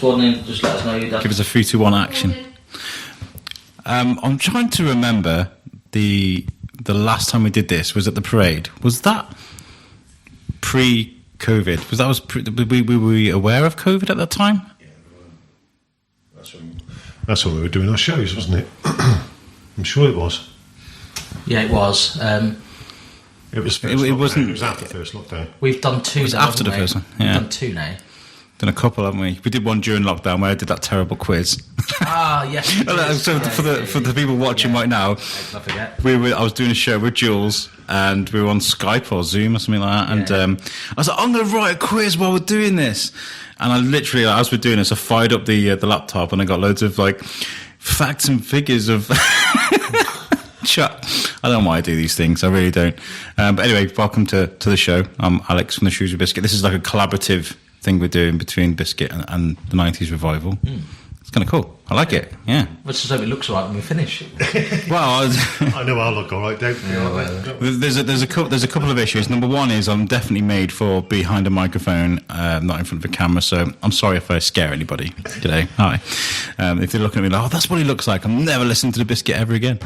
calling in, just let us know you're done. Give us a 3, 2, 1 action. I'm trying to remember the last time we did this was at the parade. Was that pre-COVID? Were we aware of COVID at that time? That's when we were doing our shows, wasn't it? I'm sure it was. Yeah, it was. It was. It wasn't. It was after the first lockdown. We've done 2. It was after the first one. Yeah. We've done 2 now. Done a couple, haven't we? We did one during lockdown where I did that terrible quiz. Ah, yes. So for the people watching right now, I was doing a show with Jules, and we were on Skype or Zoom or something like that. And I was like, I'm going to write a quiz while we're doing this. And I literally, as we're doing this, I fired up the laptop, and I got loads of like facts and figures of. Chat. I don't know why I do these things. I really don't. But anyway, welcome to the show. I'm Alex from the Shrewsbury Biscuit. This is like a collaborative thing we're doing between Biscuit and the 90's revival. It's kind of cool. I like it. Yeah. Let's just hope it looks all right when we finish. Well, I know I'll look all right, don't you? There's a couple of issues. Number one is I'm definitely made for behind a microphone, not in front of a camera. So I'm sorry if I scare anybody today. Hi. If they're looking at me like, oh, that's what he looks like, I'm never listening to the Biscuit ever again.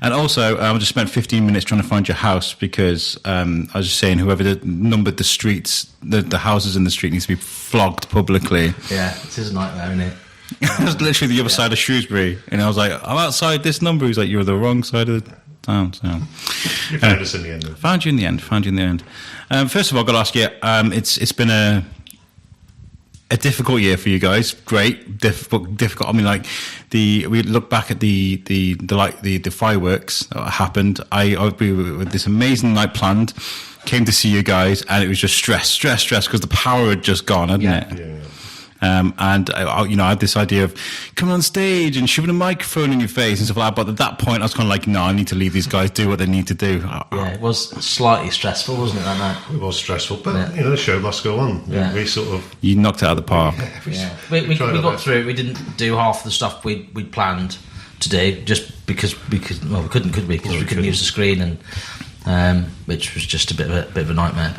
And also, I just spent 15 minutes trying to find your house because I was just saying whoever numbered the streets, the houses in the street needs to be flogged publicly. Yeah, it is a nightmare, isn't it? I was literally the other side of Shrewsbury, and I was like, I'm outside this number. He's like, you're the wrong side of the town. So you found us in the end. Found you in the end. First of all, I've got to ask you, it's been a difficult year for you guys. Great, difficult. I mean, like we look back at the fireworks that happened. We with this amazing night planned, came to see you guys, and it was just stress because the power had just gone, hadn't it? Yeah. And I had this idea of coming on stage and shoving a microphone in your face and stuff like that. But at that point, I was kind of like, no, I need to leave these guys do what they need to do. Yeah, it was slightly stressful, wasn't it, that night? It was stressful, but the show must go on. Yeah. We sort of you knocked it out of the park. We got through it. We didn't do half the stuff we'd planned to do just because we couldn't, could we? Because we couldn't use the screen, and which was just a bit of a nightmare,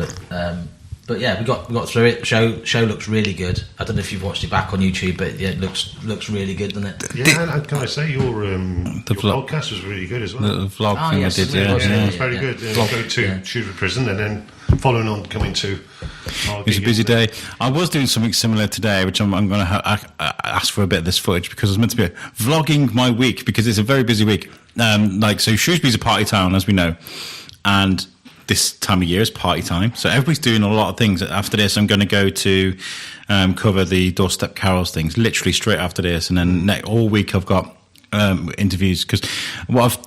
But yeah, we got through it. Show looks really good. I don't know if you've watched it back on YouTube, but yeah, it looks really good, doesn't it? Yeah, and can I say your podcast was really good as well. The vlog thing yes, I did, it was very good. Go to Shrewsbury Prison and then following on coming to. It was a busy day. I was doing something similar today, which I'm going to ask for a bit of this footage because I was meant to be vlogging my week because it's a very busy week. So Shrewsbury's a party town, as we know, and this time of year is party time, so everybody's doing a lot of things. After this, I'm going to go to cover the Doorstep Carols things, literally straight after this, and then all week I've got interviews, because what I've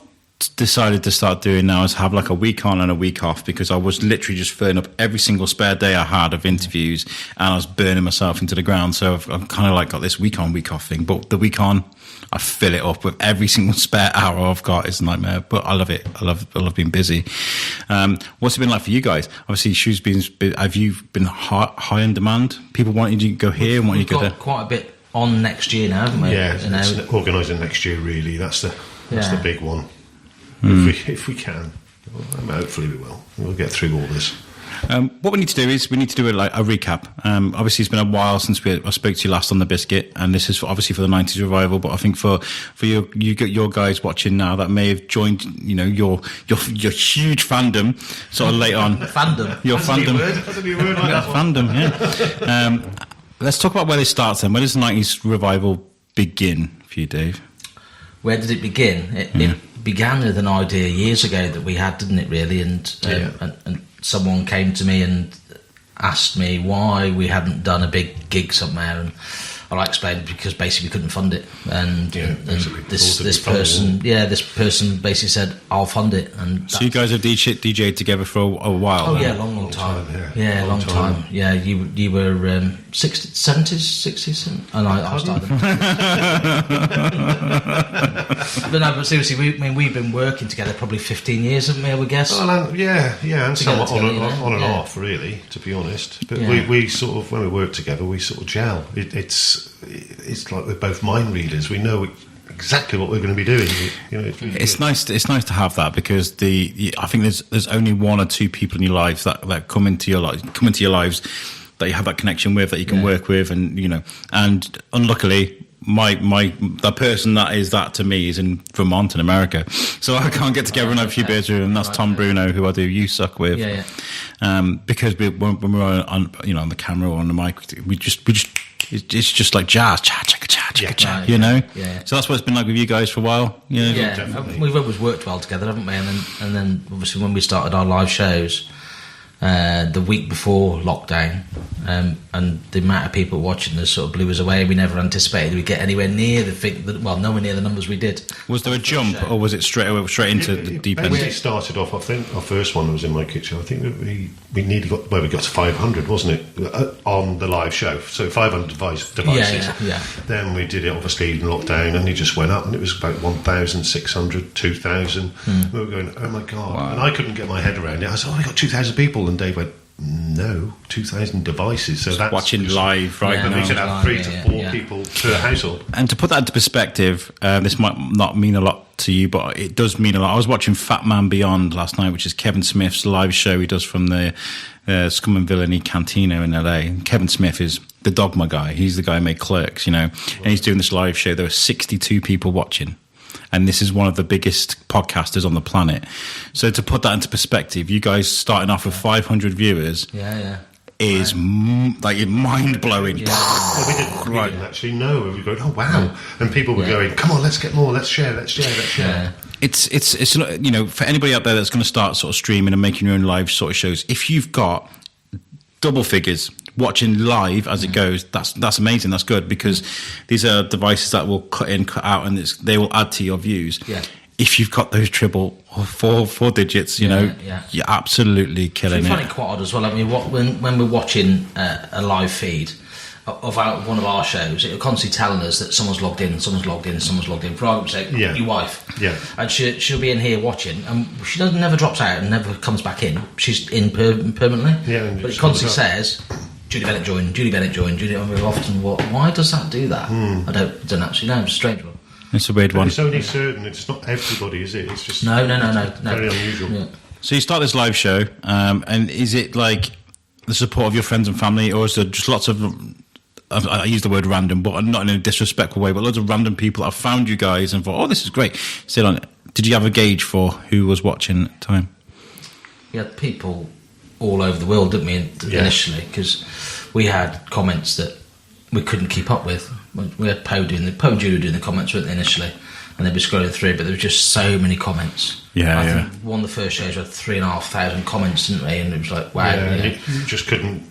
decided to start doing now is have like a week on and a week off, because I was literally just filling up every single spare day I had of interviews, and I was burning myself into the ground. So I've kind of like got this week on, week off thing, but the week on, I fill it up with every single spare hour I've got. It's a nightmare, but I love it. I love being busy. What's it been like for you guys? Obviously, have you been high in demand? People wanting you to go here and wanting you to go there? Quite a bit on next year now, haven't we? Yeah, it's organising next year, really. That's the big one. If we can. Hopefully we will. We'll get through all this. What we need to do is we need to do a recap. Obviously, it's been a while since I spoke to you last on the Biscuit, and this is obviously for the 90's revival. But I think for your guys watching now that may have joined, your huge fandom sort of late on. Fandom. Your fandom. That's a new word like that. Fandom. Yeah. Let's talk about where this starts. Then, where does the 90's revival begin for you, Dave? Where did it begin? It began with an idea years ago that we had, didn't it? Really, and someone came to me and asked me why we hadn't done a big gig somewhere, and I explained because basically we couldn't fund it, and this person basically said, I'll fund it. And so you guys have DJ'd together for a while? Oh then? Yeah, long time. Yeah, long time. Yeah, you were 60s, 70s, 60s, and I started. But seriously, we've been working together probably 15 years, haven't we? I would guess. Well, and somewhat on and off, really, to be honest. But we sort of, when we work together, we sort of gel. It's like we're both mind readers. We know exactly what we're going to be doing. It's nice to have that, because I think there's only one or two people in your lives that come into your lives that you have that connection with, that you can work with, and and unluckily, the person that is that to me is in Vermont in America, so I can't get together and have a few beers with him. That's Tom Bruno, who I do You Suck with, because when we're on on the camera or on the mic, we just it's just like jazz, cha, you know. Yeah. So that's what it's been like with you guys for a while. We've always worked well together, haven't we? And then obviously when we started our live shows the week before lockdown, and the amount of people watching us sort of blew us away. We never anticipated we'd get anywhere near nowhere near the numbers we did. Was there a jump, or was it straight into the deep end? It started off, I think our first one was in my kitchen. I think we nearly got to 500, wasn't it, on the live show? So 500 devices. Yeah. Then we did it obviously in lockdown, and it just went up, and it was about 1,600, 2,000. We were going, oh my god! Wow. And I couldn't get my head around it. I said, we got 2,000 people, and Dave went, no, 2,000 devices. So that's watching live right now. We should have 3 to 4 people per household. And to put that into perspective, this might not mean a lot to you, but it does mean a lot. I was watching Fat Man Beyond last night, which is Kevin Smith's live show he does from the Scum and Villainy Cantina in LA. And Kevin Smith is the Dogma guy. He's the guy who made Clerks, and he's doing this live show. There were 62 people watching. And this is one of the biggest podcasters on the planet. So to put that into perspective, you guys starting off with 500 viewers is mind blowing. Yeah. We didn't actually know. We were going, oh wow, and people were going, come on, let's get more, let's share. Yeah. It's for anybody out there that's going to start sort of streaming and making your own live sort of shows. If you've got double figures watching live as it goes, that's amazing. That's good, because these are devices that will cut in, cut out, and they will add to your views. Yeah. If you've got those triple or four digits, you're absolutely killing it. I find it quite odd as well. I mean, when we're watching a live feed of one of our shows, it'll constantly telling us that someone's logged in. For argument's sake, your wife. Yeah. And she'll be in here watching, and she never drops out and never comes back in. She's in permanently. Yeah. But it constantly says, Julie Bennett joined. And we're often, why does that do that? I don't actually know. It's a strange one. It's a weird one. It's only certain. It's not everybody, is it? It's just no. Very unusual. Yeah. So you start this live show, and is it like the support of your friends and family, or is there just lots of... I use the word random, but not in a disrespectful way, but loads of random people that have found you guys and thought, oh, this is great. Sit on it. Did you have a gauge for who was watching at the time? We had people all over the world, didn't we, initially? Because we had comments that we couldn't keep up with. We had Poe and Julie doing the comments, weren't they, initially? And they'd be scrolling through, but there were just so many comments. I think one of the first shows had 3,500 comments, didn't we? And it was like, wow. You just couldn't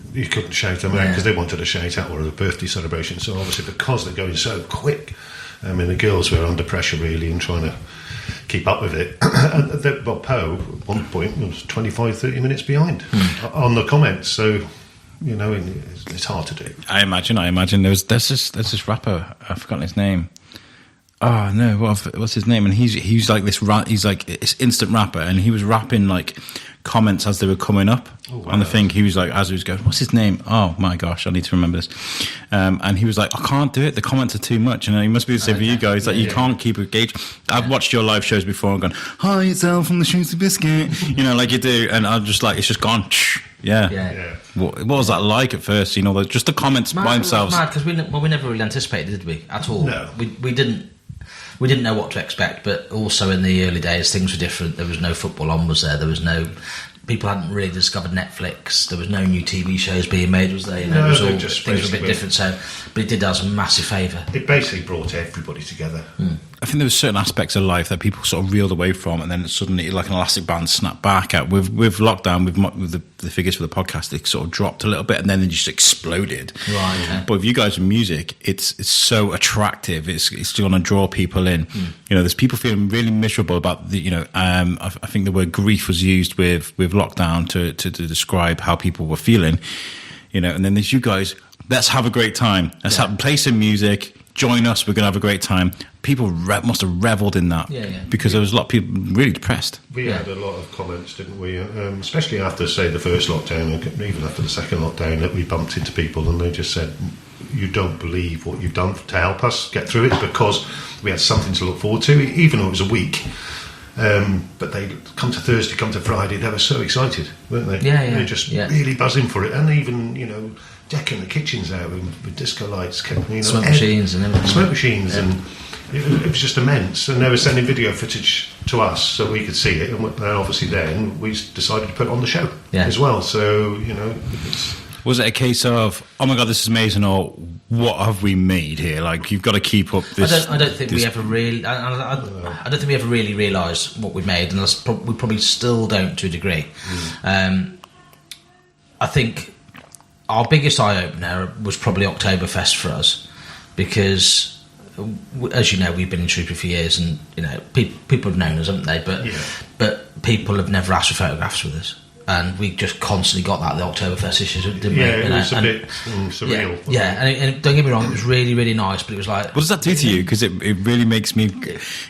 shout them out, because they wanted to shout out or a birthday celebration. So obviously, because they're going so quick, I mean, the girls were under pressure really and trying to keep up with it. Well, Poe at one point was 25-30 minutes behind on the comments. So it's hard to do. I imagine there's this rapper, I've forgotten his name. Oh no! What's his name? And he's like this. He's like this instant rapper, and he was rapping like comments as they were coming up on the thing. He was like, as he was going, "What's his name?" Oh my gosh, I need to remember this. And he was like, "I can't do it. The comments are too much." And he must be the same for you guys. Like you can't keep a gauge. I've watched your live shows before and gone, "Hi, it's Al from the Shrewsbury Biscuit," like you do, and I'm just like, it's just gone. Yeah. What was that like at first? Just the comments by themselves. Mad, because we never really anticipated, did we? At all. No, we didn't. We didn't know what to expect, but also in the early days, things were different. There was no football on, was there? There was no... People hadn't really discovered Netflix. There was no new TV shows being made, was there? It was all, things were a bit different. So, but it did us a massive favour. It basically brought everybody together. I think there were certain aspects of life that people sort of reeled away from, and then suddenly, like an elastic band, snapped back at. With lockdown, with the figures for the podcast, they sort of dropped a little bit, and then they just exploded. Right. Yeah. But with you guys in music, it's so attractive. It's going to draw people in. There's people feeling really miserable about the. I think the word grief was used with lockdown to describe how people were feeling. And then there's you guys. Let's have a great time. Let's play some music. Join us. We're going to have a great time. People must have revelled in that because there was a lot of people really depressed. We had a lot of comments, didn't we? Especially after, say, the first lockdown, and even after the second lockdown, that we bumped into people and they just said, "You don't believe what you've done to help us get through it," because we had something to look forward to, even though it was a week. But they come to Thursday, come to Friday, they were so excited, weren't they? Yeah. They were just really buzzing for it, and even decking the kitchens out with disco lights, smoke machines and everything. Smoke machines, and it was just immense. And they were sending video footage to us so we could see it. And obviously, then we decided to put it on the show as well. So was it a case of, oh my god, this is amazing, or what have we made here? Like, you've got to keep up this. I don't think we ever really. I don't think we ever really realised what we made, and we probably still don't to a degree. I think our biggest eye opener was probably Oktoberfest for us, because, as you know, we've been in Shrewsbury for years, and people have known us, haven't they? But people have never asked for photographs with us. And we just constantly got that at the Oktoberfest issues, didn't we? It was a bit surreal. Yeah, and don't get me wrong, it was really, really nice, but it was like... What does that do to you? Because it really makes me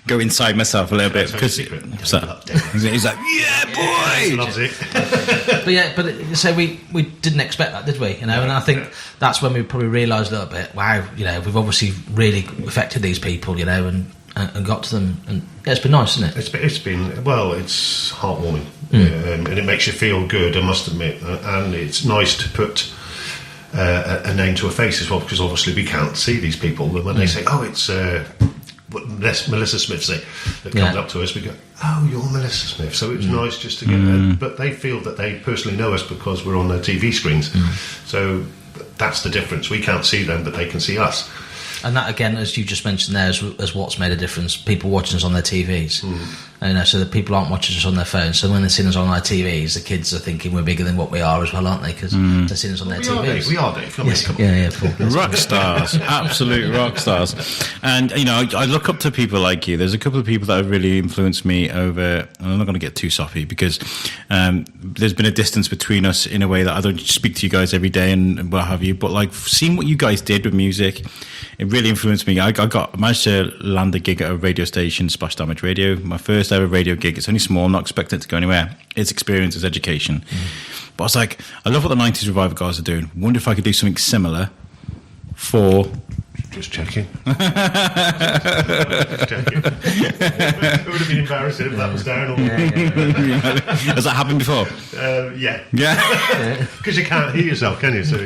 go inside myself a little bit. Because he's like, yeah, boy! Loves it. So we didn't expect that, did we? And I think that's when we probably realised a little bit, wow, we've obviously really affected these people, and got to them, and it's been nice, isn't it? It's heartwarming, and it makes you feel good, I must admit, and it's nice to put a name to a face as well, because obviously we can't see these people, and when they say, oh, it's what Melissa Smith say, that comes up to us, we go, oh, you're Melissa Smith, so it was nice just to get but they feel that they personally know us because we're on their TV screens, so that's the difference. We can't see them, but they can see us. And that, again, as you just mentioned there, is what's made a difference. People watching us on their TVs. So the people aren't watching us on their phones. So when they're seeing us on our TVs, the kids are thinking we're bigger than what we are as well, aren't they? Because they're seeing us on their TVs. We are, Dave. Yes. Rock stars. Absolute rock stars. And, I look up to people like you. There's a couple of people that have really influenced me over... And I'm not going to get too soppy, because there's been a distance between us in a way that I don't speak to you guys every day and what have you. But, like, seeing what you guys did with music... It really influenced me. I managed to land a gig at a radio station, Splash Damage Radio. My first ever radio gig. It's only small, I'm not expecting it to go anywhere. It's experience, it's education. But I was like, I love what the 90's Revival guys are doing. Wonder if I could do something similar for... Just checking. It would have been embarrassing if that was down. Has that happened before? Yeah. Yeah. Because you can't hear yourself, can you? So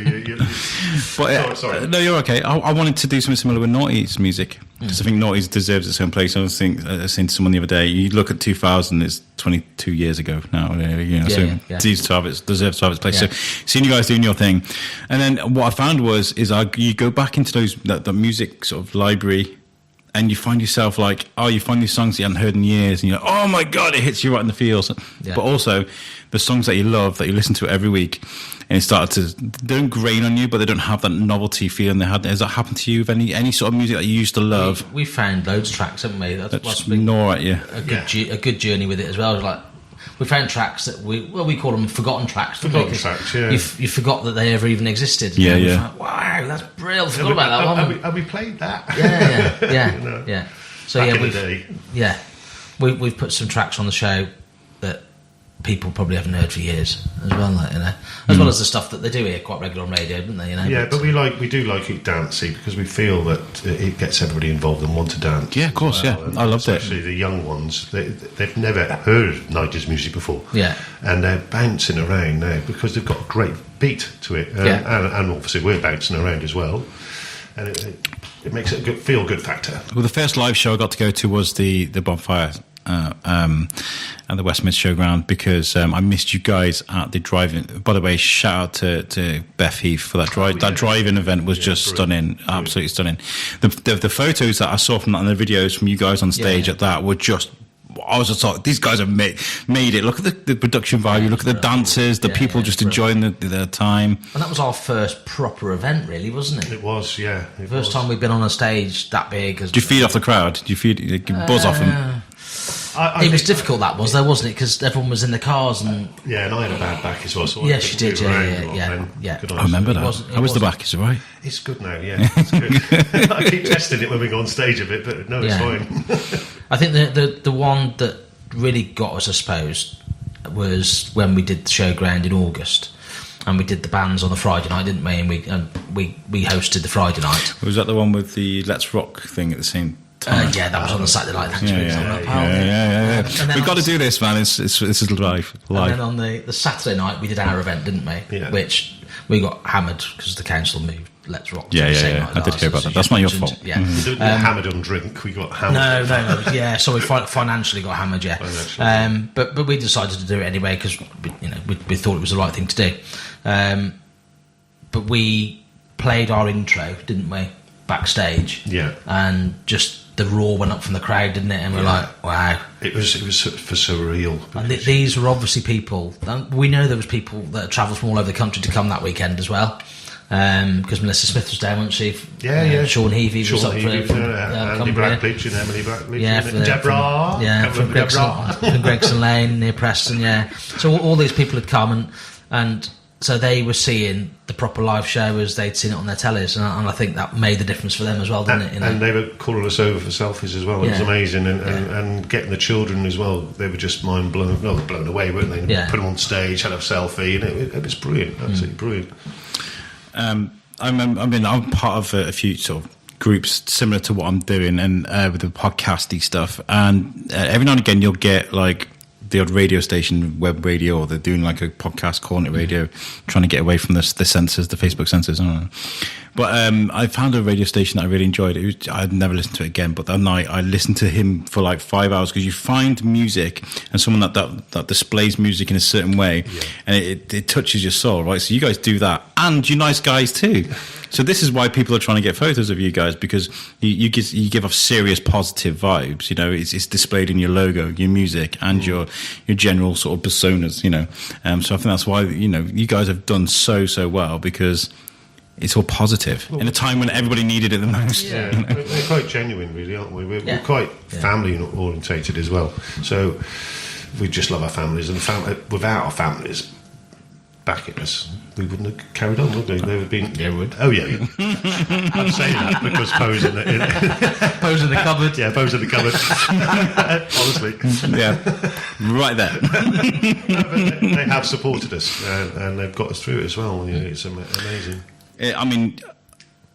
sorry. No, you're okay. I wanted to do something similar with 90's music, because I think 90's deserves its own place. I was saying to someone the other day, you look at 2000, it's 22 years ago now. It deserves to have its place. Yeah. So seeing you guys doing your thing, and then what I found you go back into the music sort of library, and you find yourself like, you find these songs you haven't heard in years, and you're like, oh my god, it hits you right in the feels. But also the songs that you love, that you listen to every week, and it started they don't grain on you, but they don't have that novelty feeling they had. Has that happened to you with any sort of music that you used to love? We found loads of tracks, haven't we? That's gnaw at you. A good journey with it as well. Like, we found tracks that we call them forgotten tracks. Forgotten tracks, yeah. You forgot that they ever even existed. Yeah. Like, wow, that's brilliant. Forgot about that one. Have we played that? Yeah. Yeah. So back in the day. Yeah, we've put some tracks on the show that people probably haven't heard for years as well, as well as the stuff that they do hear quite regular on radio, don't they? Yeah, but we do like it dancey, because we feel that it gets everybody involved and want to dance. Yeah, of course. I loved it. Especially the young ones, they've never heard 90's music before. Yeah, and they're bouncing around now because they've got a great beat to it, and obviously we're bouncing around as well, and it makes it a feel good factor. Well, the first live show I got to go to was the Bonfire. At the West Mid Showground, because I missed you guys at the drive-in. By the way, shout out to Beth Heath for that drive-in event was just stunning, absolutely stunning. The photos that I saw from that and the videos from you guys on stage at that were just. I was just like, these guys have made it. Look at the production value. Look at the dancers, the people just enjoying their time. And that was our first proper event, really, wasn't it? It was, yeah. First time we've been on a stage that big. Did you feed off the crowd? Did you buzz off them? It was difficult, that was, though, wasn't it? Because everyone was in the cars and and I had a bad back as well. So yes, you did. Yeah. I remember that. How was the back? Is it right? It's good now. Yeah, it's good. I keep testing it when we go on stage a bit, but no, it's fine. I think the one that really got us, I suppose, was when we did the showground in August. And we did the bands on the Friday night, didn't we? And we hosted the Friday night. Was that the one with the Let's Rock thing at the same? That was on the Saturday night. Yeah. We've got to do this, man. This is live. And then on the Saturday night, we did our event, didn't we? Yeah. Which we got hammered because the council moved Let's Rock. Yeah. I did hear about that. That's not your fault. We didn't get hammered on drink. We got hammered. No. Yeah, so we financially got hammered. Yeah, but we decided to do it anyway because we thought it was the right thing to do. But we played our intro, didn't we, backstage? Yeah, and just the roar went up from the crowd, didn't it? And we're like, wow. It was for surreal. And these were obviously people. We know there was people that travelled from all over the country to come that weekend as well. Because Melissa Smith was down, wasn't she? Yeah. Sean Heavey was up for Andy Bradley and Emily Bradley. Yeah, from Gregson Lane near Preston. Yeah. So all these people had come and so they were seeing the proper live show as they'd seen it on their tellies, and I think that made the difference for them as well, didn't it? And they were calling us over for selfies as well. It was amazing, and getting the children as well. They were just blown away, weren't they? Yeah. Put them on stage, had a selfie, and it was brilliant, absolutely brilliant. I'm part of a few sort of groups similar to what I'm doing, and with the podcasty stuff, and every now and again you'll get like the odd radio station, web radio, or they're doing like a podcast calling it radio, trying to get away from the censors, the Facebook censors. I don't know. But I found a radio station that I really enjoyed. I'd never listened to it again, but that night I listened to him for like 5 hours, because you find music and someone that displays music in a certain way, and it touches your soul, right? So you guys do that, and you're nice guys too. So this is why people are trying to get photos of you guys, because you give off serious positive vibes. It's displayed in your logo, your music, and your general sort of personas. So I think that's why you guys have done so well, because it's all positive in a time when everybody needed it the most. Yeah, we're quite genuine, really, aren't we? We're quite family orientated as well. So we just love our families, and without our families backing us, we wouldn't have carried on, would we? They would have been. Yeah, would. Oh yeah. I'm saying that because Poe's in the Poe's in the cupboard. Yeah, Poe's in the cupboard. Honestly. Yeah, right there. They have supported us, and they've got us through it as well. It's amazing. I mean,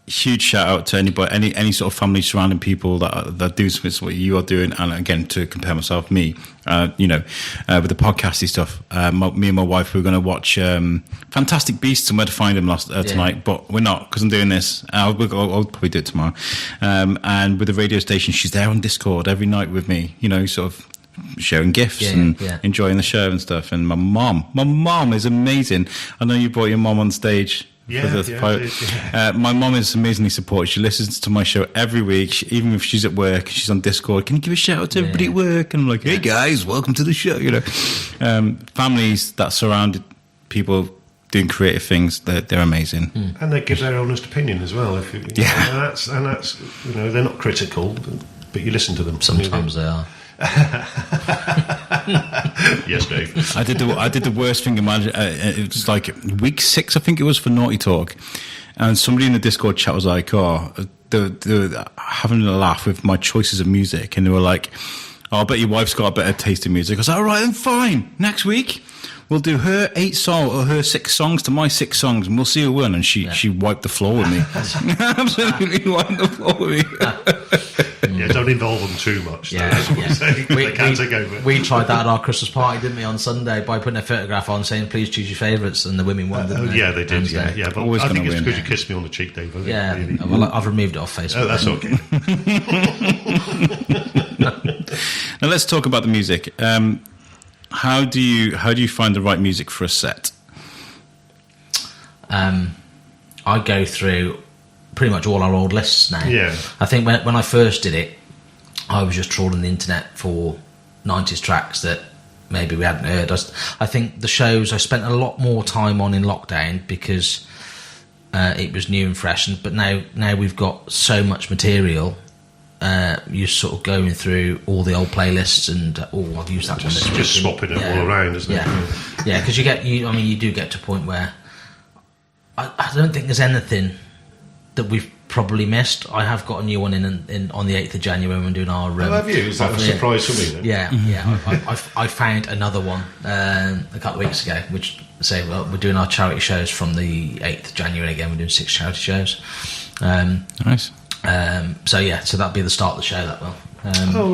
huge shout out to anybody, any sort of family surrounding people that do something what you are doing. And again, to compare myself, me, with the podcasty stuff, me and my wife, we were going to watch Fantastic Beasts and Where to Find Them tonight, but we're not, because I'm doing this. I'll probably do it tomorrow. And with the radio station, she's there on Discord every night with me, sort of sharing gifts and enjoying the show and stuff. And my mom is amazing. I know you brought your mom on stage. My mom is amazingly supportive. She listens to my show every week, even if she's at work. She's on Discord. Can you give a shout out to everybody at work? And I'm like, hey guys, welcome to the show. Families that surround people doing creative things, they're amazing, and they give their honest opinion as well. And that's they're not critical, but you listen to them. Sometimes they are. Yes, Dave. I did the worst thing. Imagine it was like week 6, I think it was, for Naughty Talk, and somebody in the Discord chat was like, "Oh, they're having a laugh with my choices of music," and they were like, "Oh, I bet your wife's got a better taste in music." I was like, "All right, then fine. Next week we'll do her 8 songs or her 6 songs to my 6 songs, and we'll see who won." And she wiped the floor with me. Absolutely wiped the floor with me. Yeah, don't involve them too much. Yeah. They can take over. We tried that at our Christmas party, didn't we, on Sunday, by putting a photograph on saying, "Please choose your favourites," and the women won, didn't they? Yeah, they did. Yeah. But always I think it's win. because you kissed me on the cheek, Dave. Yeah. Really. Well, I've removed it off Facebook. Oh, that's okay. Now let's talk about the music. How do you find the right music for a set? I go through pretty much all our old lists now. Yeah. I think when I first did it, I was just trawling the internet for 90's tracks that maybe we hadn't heard. I think the shows I spent a lot more time on in lockdown because it was new and fresh. But now we've got so much material. You're sort of going through all the old playlists and I've used that one. Just swapping it all around, isn't it? Yeah, because you do get to a point where I don't think there's anything that we've probably missed. I have got a new one in on the 8th of January when we're doing our... have you? Is that a surprise for me then? Yeah. I found another one a couple of weeks ago, which we're doing our charity shows from the 8th of January again. We're doing 6 charity shows. Nice. So that'll be the start of the show, that will.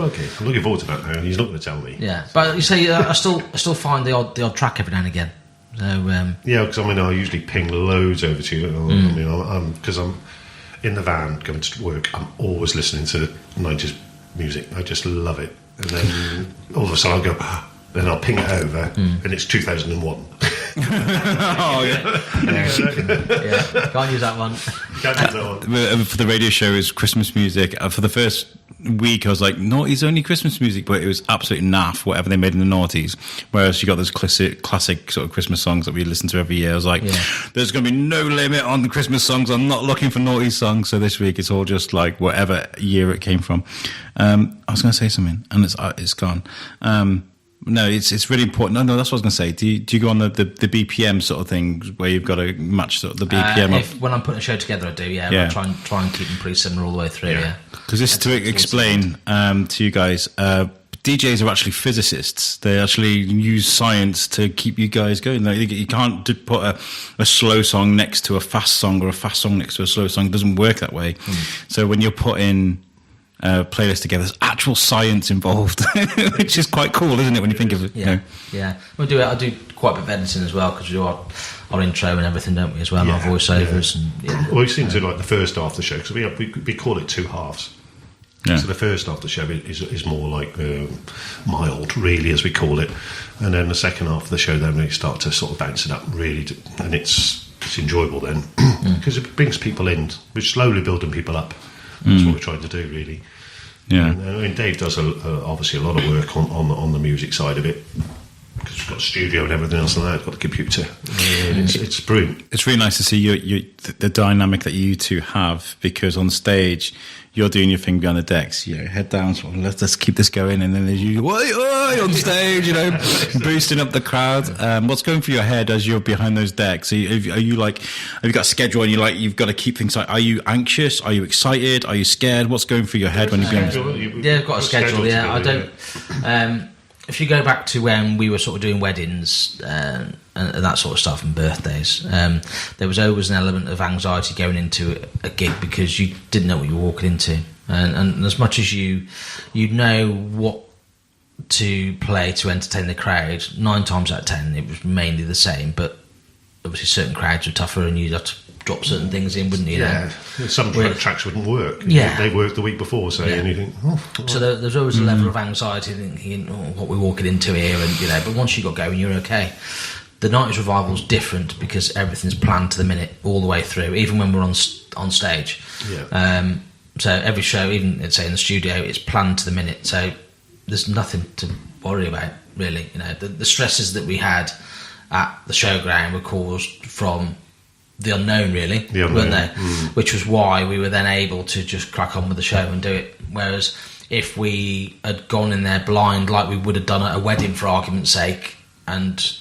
Okay. I'm looking forward to that now, and he's not going to tell me. Yeah, but you say I still find the odd track every now and again. So because I usually ping loads over to you. Because I'm in the van going to work. I'm always listening to 90s music. I just love it. And then all of a sudden I'll go, then I'll ping it over, and it's 2001. Oh yeah. Can't use that one. Can't use that one. For the radio show, is Christmas music. For the first week, I was like, "Naughty's only Christmas music," but it was absolutely naff. Whatever they made in the noughties. Whereas you got those classic sort of Christmas songs that we listen to every year. I was like, "There's going to be no limit on the Christmas songs. I'm not looking for naughty songs." So this week, it's all just like whatever year it came from. I was going to say something, and it's gone. No, it's really important. No, that's what I was going to say. Do you go on the BPM sort of thing where you've got to match sort of the BPM? When I'm putting a show together, I do. I try and keep them pretty similar all the way through. Yeah, because this is to explain to you guys. DJs are actually physicists. They actually use science to keep you guys going. Like, you can't put a slow song next to a fast song or a fast song next to a slow song. It doesn't work that way. So when you're putting playlist together, there's actual science involved, which is quite cool, isn't it, when you think of it? I do quite a bit of editing as well, because we do our intro and everything, don't we, as well, our voiceovers. Well, we seem to like the first half of the show, because we call it two halves. So the first half of the show is more like mild, really, as we call it, and then the second half of the show, then we start to sort of bounce it up, really, and it's enjoyable then, because it brings people in. We're slowly building people up. That's what we're trying to do, really. Yeah. And Dave does obviously a lot of work on the music side of it, because we've got a studio and everything else, and that, got the computer. It's brilliant. It's really nice to see the dynamic that you two have, because on stage you're doing your thing behind the decks, head down, sort of, let's keep this going, and then there's you on stage, boosting up the crowd. What's going through your head as you're behind those decks? Are you like, have you got a schedule and you've got to keep things like, are you anxious? Are you excited? Are you scared? What's going through your head when you're behind? I've got a schedule. I don't. If you go back to when we were sort of doing weddings and that sort of stuff and birthdays, there was always an element of anxiety going into a gig, because you didn't know what you were walking into, and as much as you know what to play to entertain the crowd, 9 times out of 10 it was mainly the same, but obviously certain crowds were tougher and you'd have to drop certain things in, wouldn't you? Some tracks wouldn't work. They worked the week before, so anything. So there's always a level of anxiety, thinking, what we're walking into here, and but once you got going, you're okay. The 90's revival's different, because everything's planned to the minute all the way through, even when we're on stage. So every show, even let's say in the studio, it's planned to the minute. So there's nothing to worry about, really. The stresses that we had at the showground were caused from the unknown, really, weren't they? Which was why we were then able to just crack on with the show and do it. Whereas if we had gone in there blind, like we would have done at a wedding, for argument's sake, and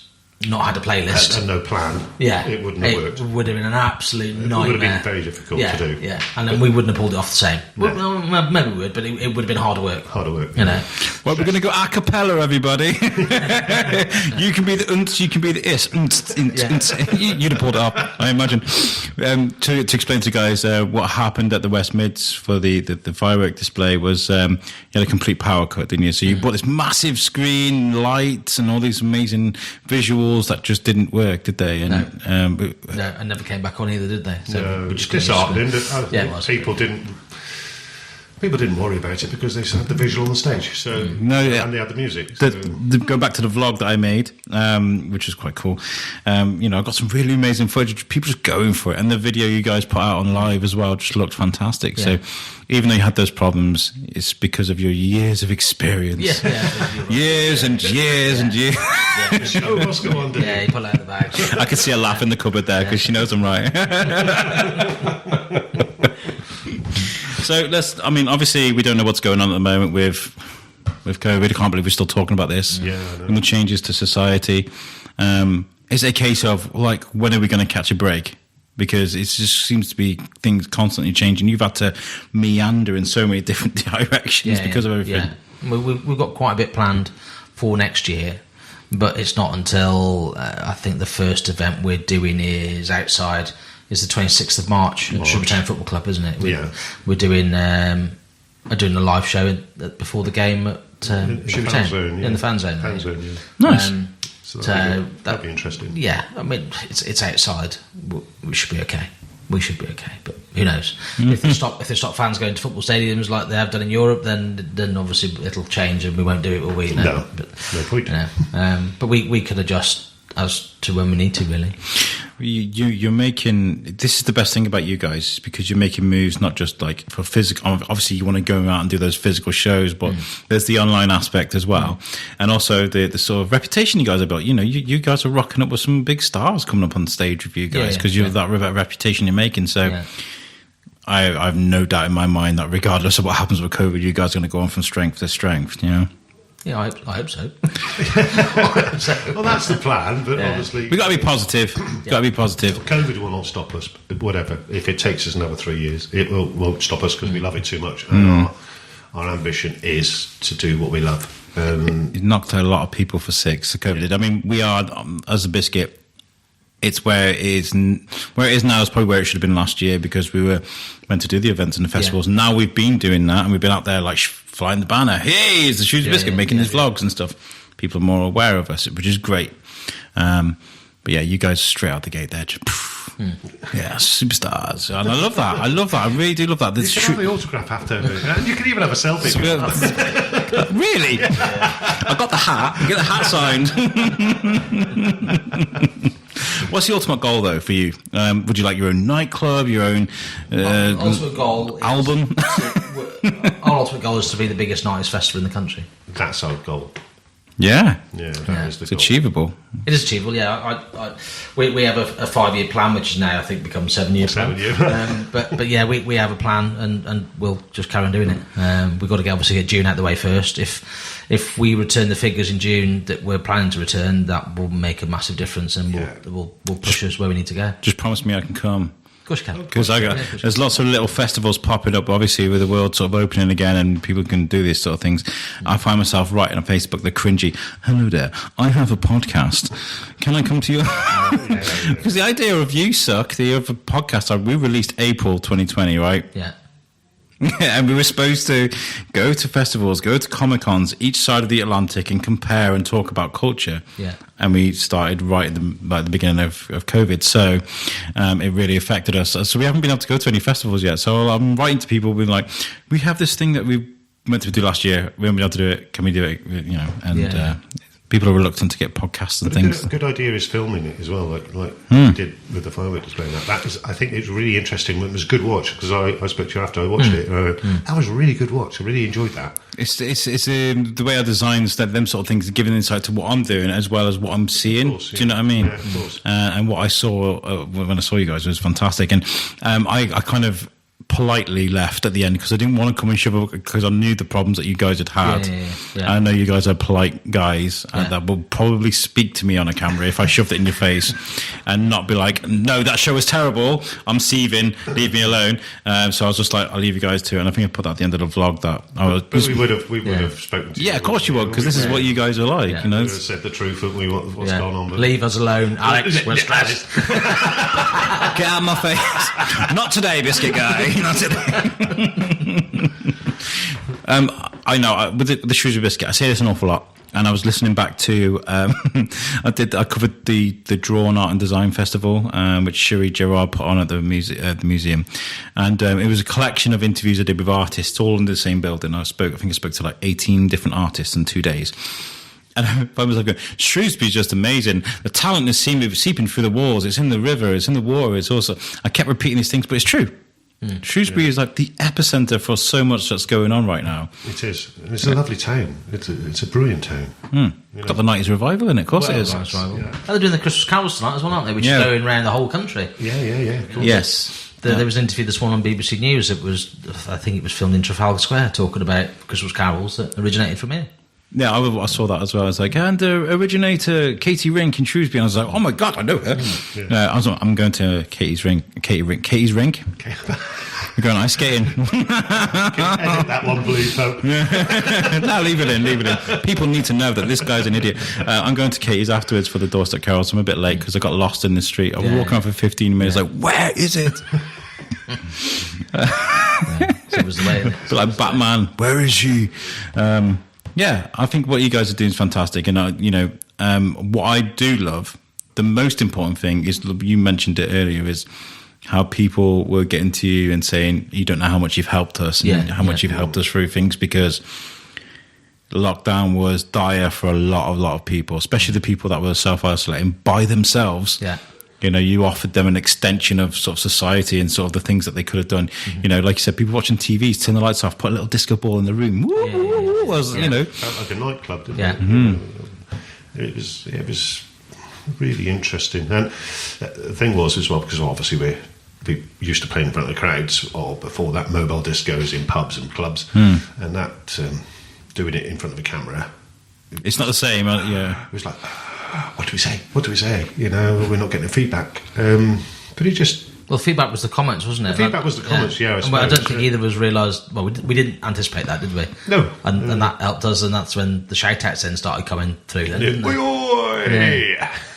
not had a playlist and no plan, it wouldn't have worked. It would have been an absolute nightmare. It would have been very difficult to do. And then we wouldn't have pulled it off the same. Well, maybe we would, but it would have been harder work. Well, we're going to go a cappella, everybody. You can be the unts, you can be the is. You'd have pulled it up, I imagine. To explain to guys what happened at the West Mids for the firework display was you had a complete power cut, didn't you? So you bought this massive screen, lights, and all these amazing visuals that just didn't work, did they? And, and never came back on either, did they? So we just disheartening. People didn't worry about it because they had the visual on the stage. So and they had the music. So. Going back to the vlog that I made, which was quite cool. I got some really amazing footage. People just going for it, and the video you guys put out on live as well just looked fantastic. So even though you had those problems, it's because of your years of experience. Years and years and years. Show must go on. You pull out the bag. I could see a laugh in the cupboard there because she knows I'm right. So obviously we don't know what's going on at the moment with COVID. I can't believe we're still talking about this. And the changes to society. Is it a case of, like, when are we going to catch a break? Because it just seems to be things constantly changing. You've had to meander in so many different directions because of everything. We've got quite a bit planned for next year, but it's not until I think the first event we're doing is outside. It's the 26th of March at Shrewsbury Town Football Club, isn't it? We're doing a live show before the game at Shrewsbury Town in the fan zone. Nice. So that'd be interesting. Yeah, I mean, it's outside. We should be okay. We should be okay, but who knows? If they stop fans going to football stadiums like they have done in Europe, then obviously it'll change and we won't do it, will we? No, no point. But we can adjust as to when we need to, really. You're making, this is the best thing about you guys, because you're making moves not just like for physical, obviously you want to go out and do those physical shows, but there's the online aspect as well, and also the sort of reputation you guys have built. You guys are rocking up with some big stars coming up on stage with you guys, because you have that reputation you're making. So I have no doubt in my mind that regardless of what happens with COVID, you guys are going to go on from strength to strength. Yeah, I hope so. Well, that's the plan, but obviously... We've got to be positive. Got to be positive. COVID will not stop us, whatever. If it takes us another 3 years, it won't stop us because we love it too much. And our ambition is to do what we love. It knocked a lot of people for six, the COVID did. I mean, we are, as a Biscuit, it's where it is now is probably where it should have been last year, because we were meant to do the events and the festivals. Yeah. Now we've been doing that, and we've been out there like flying the banner. Hey, it's the Shrewsbury Biscuit making his vlogs and stuff. People are more aware of us, which is great. But yeah, you guys straight out the gate there. Yeah, superstars. And I love that. I really do love that. You can have the autograph after. And you can even have a selfie. Really? Yeah. I got the hat. You get the hat signed. What's the ultimate goal, though, for you? Would you like your own nightclub, your own ultimate goal album? Our ultimate goal is to be the biggest 90's festival in the country. That's our goal. Yeah, it's achievable. It is achievable. Yeah, we have a 5-year plan, which is now I think become 7-year plan. But yeah, we have a plan, and we'll just carry on doing it. We've got to obviously get June out of the way first. If we return the figures in June that we're planning to return, that will make a massive difference, and we'll push us where we need to go. Just promise me I can come. Of course you can. Because there's lots of little festivals popping up, obviously, with the world sort of opening again and people can do these sort of things. I find myself writing on Facebook the cringy, hello there, I have a podcast. Can I come to you? Because the idea of you suck, the other podcast, we released April 2020, right? Yeah. And we were supposed to go to festivals, go to Comic-Cons, each side of the Atlantic, and compare and talk about culture. Yeah. And we started right at the beginning of COVID, so it really affected us. So we haven't been able to go to any festivals yet. So I'm writing to people, being like, we have this thing that we meant to do last year. We haven't been able to do it. Can we do it? And people are reluctant to get podcasts and things. A good idea is filming it as well, like we did with the firework display. That was, I think, it was really interesting. It was a good watch, because I spoke to you after I watched it. That was a really good watch. I really enjoyed that. It's the way I design them sort of things, giving insight to what I'm doing as well as what I'm seeing. Course, do you know what I mean? Yeah, of course. And what I saw when I saw you guys was fantastic. And I kind of politely left at the end because I didn't want to come and shiver, because I knew the problems that you guys had had. Yeah. I know you guys are polite guys that will probably speak to me on a camera if I shoved it in your face and not be like, no, that show was terrible, I'm seething, leave me alone. So I was just like, I'll leave you guys to it. And I think I put that at the end of the vlog that I was... But we would have spoken to you. Yeah, of course you would, because this is what you guys are like. You know? We would have said the truth, wouldn't we, what's going on. But... Leave us alone, Alex, we're stressed. Get out of my face. Not today, Biscuit guy. Not today. I know, with the Shrewsbury Biscuit, I say this an awful lot. And I was listening back to, I covered the Drawn Art and Design Festival, which Sherry Gerard put on at the museum. And it was a collection of interviews I did with artists, all in the same building. I think I spoke to like 18 different artists in 2 days. And I was like, Shrewsbury's just amazing. The talent is seeping through the walls. It's in the river. It's in the water. It's also... I kept repeating these things, but it's true. Shrewsbury is like the epicenter for so much that's going on right now. It is. It's a lovely town. It's a brilliant town. Got the 90's revival in it, of course it is. They're doing the Christmas carols tonight as well, aren't they? Which is going around the whole country. Yeah. Yes. There was an interview this morning on BBC News. I think it was filmed in Trafalgar Square, talking about Christmas carols that originated from here. Yeah, I saw that as well. I was like, and originator Katie Rink in Shrewsbury. And I was like, oh my God, I know her. I'm going to Katie's Rink. We're going ice skating. Edit that one, please, Pope. No, leave it in. People need to know that this guy's an idiot. I'm going to Katie's afterwards for the doorstep carol, so I'm a bit late because I got lost in the street. I was walking around for 15 minutes, like, where is it? So it was the way. But like Batman, where is she? Yeah, I think what you guys are doing is fantastic. And, what I do love, the most important thing is, you mentioned it earlier, is how people were getting to you and saying, you don't know how much you've helped us and how much you've helped us through things, because lockdown was dire for a lot of people, especially the people that were self-isolating by themselves. Yeah. You offered them an extension of sort of society and sort of the things that they could have done. Like you said, people watching TVs, turn the lights off, put a little disco ball in the room. Felt like a nightclub, didn't it? Mm-hmm. It was really interesting. And the thing was as well, because obviously we used to play in front of the crowds, or before that, mobile discos in pubs and clubs, and that doing it in front of a camera, it's not the same. It was like, what do we say? We're not getting the feedback. But it just... Well, feedback was the comments, wasn't it? The feedback was the comments, I suppose. I don't think either of us realised... Well, we didn't anticipate that, did we? No. And that helped us, and that's when the shout-outs then started coming through. Then, didn't they?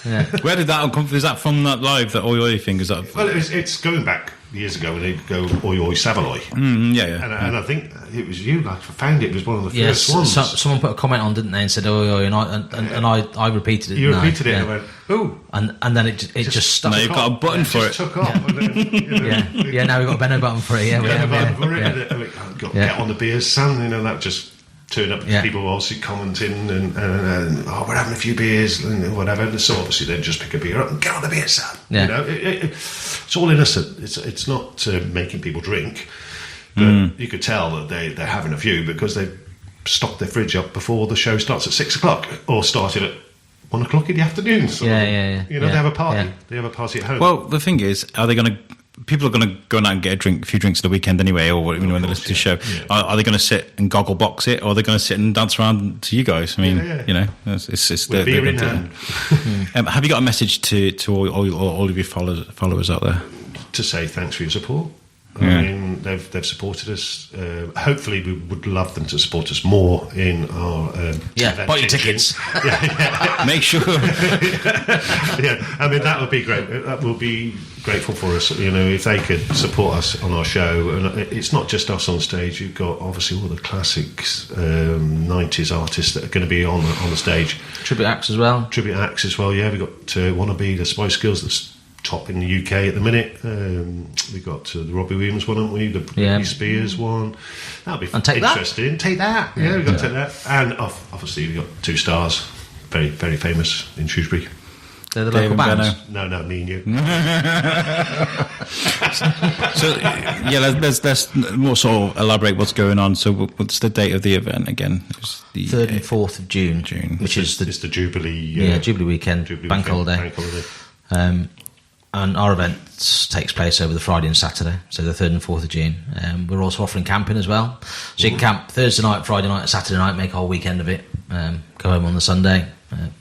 Yeah. Where did that come from? Is that from that live, that oi oi thing? Is that? Well, it's going back years ago when they go oi oi Savoy. And I think it was you that found it. It was one of the first ones. Someone put a comment on, didn't they, and said oi oi, and I repeated it. You repeated it, and I went, ooh, and then it just stuck. Now you've got a button for it. Took off. And then, now we've got a Benno button for it. Get on the beers, son. That just turn up. People obviously commenting and we're having a few beers and whatever. So obviously they'd just pick a beer up and get on the beer, son. It's all innocent. It's not making people drink, but you could tell that they're having a few because they've stocked their fridge up before the show starts at 6 o'clock or started at 1 o'clock in the afternoon. So, they have a party. Yeah. They have a party at home. Well, the thing is, are they going to... People are going to go out and get a few drinks at the weekend anyway, or when they listen to the show. Yeah. Are they going to sit and goggle box it, or are they going to sit and dance around to you guys? I mean, it's with beer in hand. Have you got a message to all of your followers out there? To say thanks for your support. I mean, they've supported us. Hopefully, we would love them to support us more in our buy your tickets. Make sure. I mean, that would be great. That will be grateful for us. If they could support us on our show, and it's not just us on stage. You've got obviously all the classics, 90s artists that are going to be on the stage. Tribute acts as well. Yeah, we've got Wannabe, the Spice Girls. That's top in the UK at the minute. We got the Robbie Williams one, haven't we? The Britney Spears one. That'll be interesting. Take that. Yeah, we've got to take that. And obviously we've got two stars, very, very famous in Shrewsbury. They're the local bands. No, me and you. So let's more sort of elaborate what's going on. So what's the date of the event again? It's the 3rd and 4th of June, which is the Jubilee. Jubilee weekend, bank holiday. And our event takes place over the Friday and Saturday, so the 3rd and 4th of June. We're also offering camping as well. So you can camp Thursday night, Friday night, Saturday night, make a whole weekend of it. Go home on the Sunday,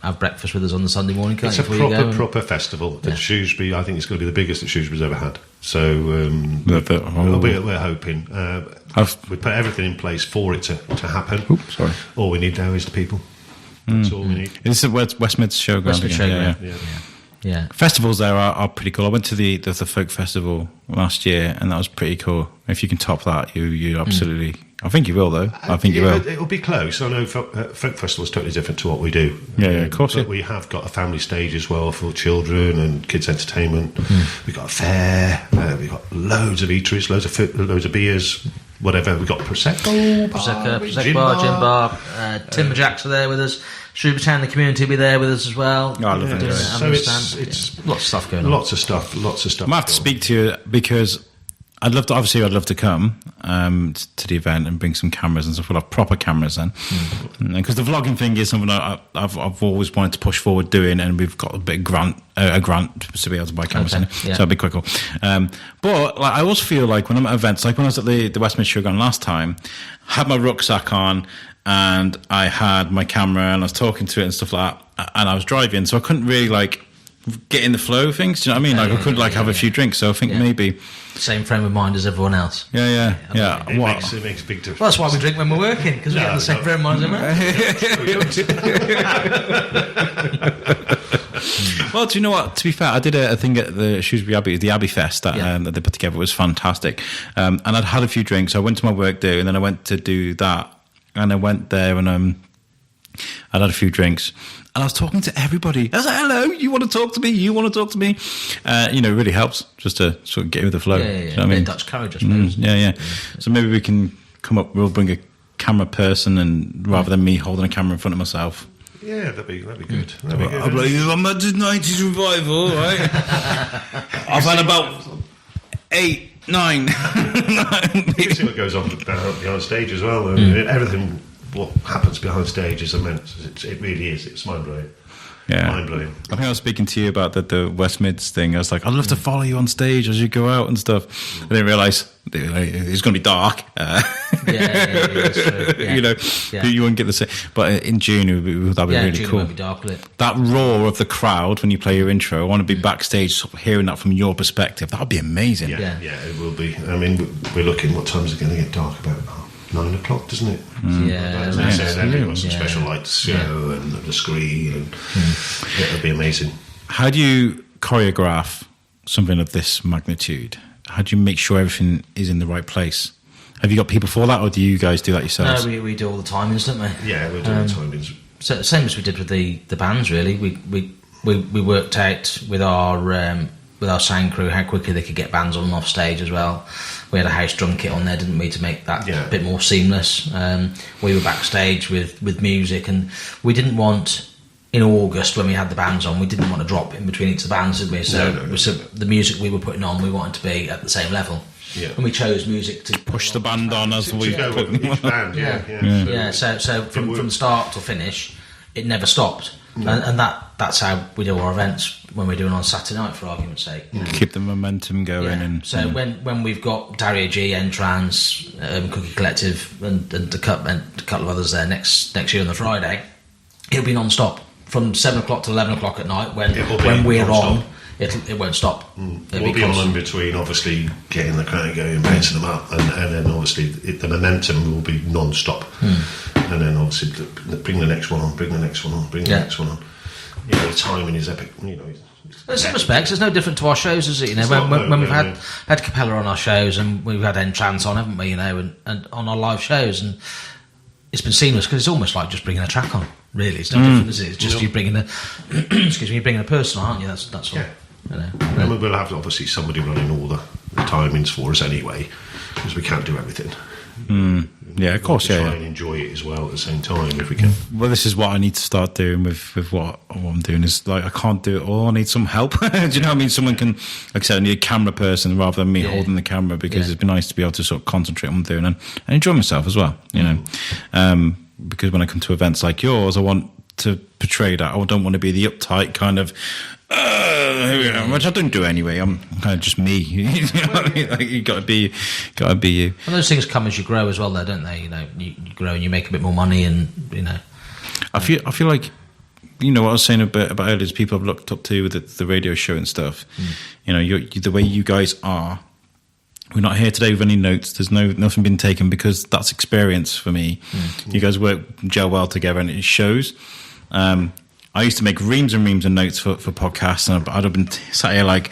have breakfast with us on the Sunday morning. It's a proper festival at Shrewsbury. I think it's going to be the biggest that Shrewsbury's ever had. So we're hoping. We put everything in place for it to happen. Oops, sorry. All we need now is the people. That's all we need. This is West Mid Showground. West Mid Showground. Yeah. Festivals there are pretty cool. I went to the folk festival last year, and that was pretty cool. If you can top that, you absolutely. I think you will, though. I think you will. It'll be close. I know folk festival is totally different to what we do. Yeah, of course. But we have got a family stage as well for children and kids' entertainment. We've got a fair. We've got loads of eateries, loads of beers. Whatever. We've got Prosecco bar, gin bar. Timberjacks are there with us. Shrewsbury Town, the community will be there with us as well. Oh, I love it. So it's lots of stuff going on. Lots of stuff. I might have to speak to you because I'd love to come to the event and bring some cameras and stuff. We'll have proper cameras then, because the vlogging thing is something I've always wanted to push forward doing, and we've got a bit of grant to be able to buy cameras, so it'll be quite cool. But I always feel like when I'm at events, like when I was at the West Mid Showground last time, I had my rucksack on and I had my camera and I was talking to it and stuff like that, and I was driving, so I couldn't really get in the flow of things. Do you know what I mean? I could have a few drinks. So I think maybe same frame of mind as everyone else. Yeah. It makes a big difference. Well, that's why we drink when we're working, because we have the same frame of mind as Well, do you know what? To be fair, I did a thing at the Shrewsbury Abbey, the Abbey Fest that they put together. It was fantastic, and I'd had a few drinks. I went to my work day, and then I went to do that, and I went there and I'd had a few drinks, and I was talking to everybody. I was like, hello, you want to talk to me? You want to talk to me? It really helps just to sort of get with the flow. Yeah. You know what I mean? Dutch courage, I suppose. Yeah. So maybe we can come up, we'll bring a camera person, and rather than me holding a camera in front of myself. Yeah, that'd be good. I'm at the 90's revival, right? I've had about 8, 9. You see what goes on behind stage as well. Everything, what happens behind stage is immense. It really is. It's mind-blowing. Yeah. Mind-blowing. I think I was speaking to you about the West Mids thing. I was like, I'd love to follow you on stage as you go out and stuff. I didn't realise it's going to be dark. That's true. You won't get the same. But in June, that'd be really June cool. Won't be dark, will it? That roar of the crowd when you play your intro, I want to be backstage sort of hearing that from your perspective. That would be amazing. Yeah, it will be. I mean, we're looking, what time is it going to get dark? About 9 o'clock, doesn't it? Yeah. Then we've got some special lights show and the screen, and it'll be amazing. How do you choreograph something of this magnitude? How do you make sure everything is in the right place? Have you got people for that, or do you guys do that yourselves? No, we do all the timings, don't we? Yeah, we do the timings. So same as we did with the bands, really. We worked out with our sound crew how quickly they could get bands on and off stage as well. We had a house drum kit on there, didn't we, to make that a bit more seamless. We were backstage with music, and we didn't want, in August when we had the bands on, we didn't want to drop in between each of the bands, did we? So the music we were putting on, we wanted to be at the same level. Yeah. And we chose music to push the band on as we go with each band. So from the start to finish, it never stopped. And that's how we do our events when we're doing on Saturday night, for argument's sake. Keep the momentum going. And so when we've got Daria G, N-Trans, Cookie Collective, and a couple of others there next year on the Friday, it'll be non-stop from 7 o'clock to 11 o'clock at night. When we're on, it won't stop. We'll be on in between, obviously getting the crowd going, bouncing them up, and then obviously the momentum will be non-stop. And then obviously bring the next one on, bring the next one on, bring the next one on. The timing is epic. In some respects, it's no different to our shows, is it? When we've had Capella on our shows, and we've had N-Trans on, haven't we? And on our live shows, and it's been seamless because it's almost like just bringing a track on. Really, it's no different, is it? It's just you bringing you're bringing a person on, aren't you? That's all. Yeah. And we'll have obviously somebody running all the timings for us anyway, because we can't do everything. Yeah, of course. Try and enjoy it as well at the same time if we can. Well, this is what I need to start doing with what I'm doing. Is like I can't do it all. I need some help. Do you know what I mean? Someone can, like I said, I need a camera person rather than me holding the camera, because it'd be nice to be able to sort of concentrate on what I'm doing and enjoy myself as well. Because when I come to events like yours, I want to portray that. I don't want to be the uptight kind of. Which I don't do anyway. I'm kind of just me. You got to be you. And those things come as you grow as well, though, don't they? You grow and you make a bit more money, and I feel like what I was saying a bit about earlier is people I've looked up to with the radio show and stuff. The way you guys are. We're not here today with any notes. There's nothing been taken, because that's experience for me. You guys gel well together, and it shows. I used to make reams and reams of notes for podcasts, and I'd have been sat here like,